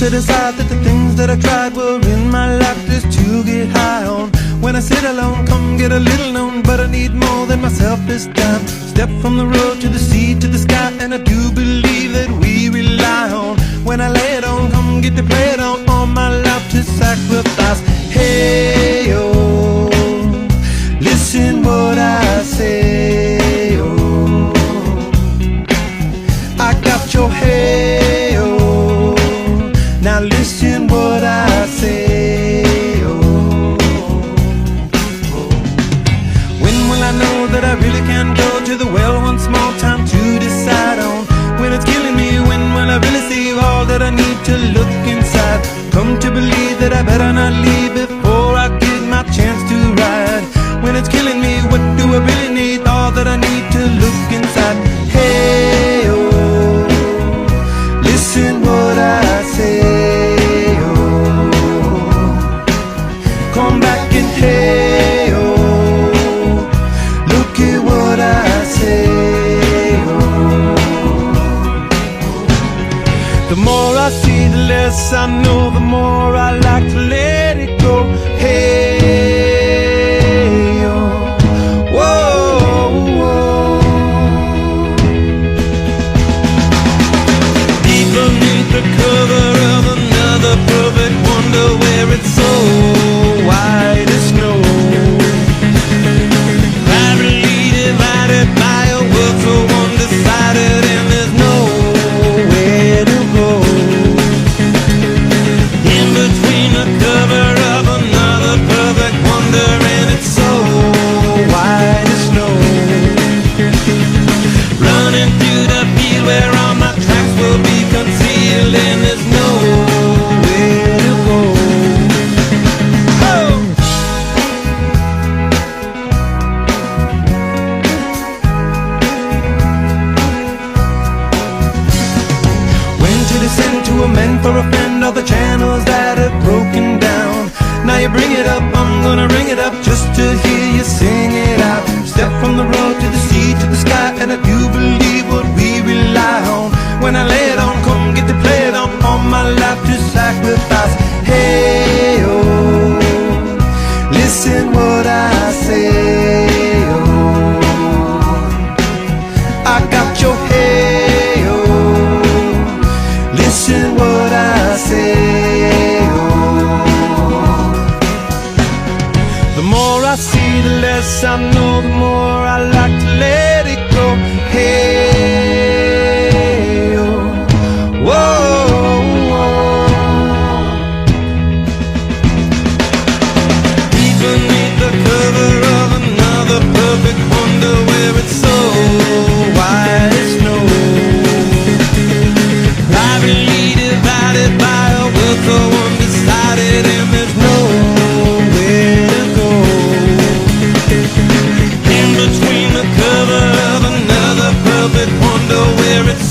to decide that the things that I tried were in my life just to get high on. When I sit alone, come get a little known, but I need more than myself this time. Step from the road to the sea to the sky, and I do believe that we rely on. When I lay it on, come get to play it on, all my life to sacrifice. Hey, oh, listen what I say, oh, I got your hey, oh, now listen what I say, oh, when will I know that I really can go to the well one small time to decide on? When it's killing me, when will I really see all that I need to look inside? Come to believe that I better not leave before I get my chance to ride. When it's killing me, what do I really need? All that I need to look inside. Hey, oh, listen what I say, oh, come back and hey, oh, look at what I say, oh. The more I see, the less I know, the more I like to let it go. Hey, oh, whoa, whoa. Deep beneath the cover of another perfect wonder, where it's so white as snow, privately divided by a world so undecided, and there's nowhere to go. In between the cover of another perfect wonder, and it's so white as snow, running through the field where all my tracks will be concealed, and there's nowhere to go. Oh! When to descend to amend for a friend all the channels that have broken down. Now you bring it up, I'm gonna ring it up just to hear you sing it out. Step from the road to the sea to the sky, and I do believe what we rely on. When I lay it on, come get to play it on, all my life to sacrifice. Hey, oh, listen what I say, oh, I got your hey, oh, listen what I say, oh. The more I see, the less I know, the more I like to let it go. Hey, oh, whoa, whoa. Deep beneath the cover of another perfect wonder, where it's so white as snow, privately divided by a world so undecided, and there's nowhere to go. In between the cover of another perfect wonder, where it's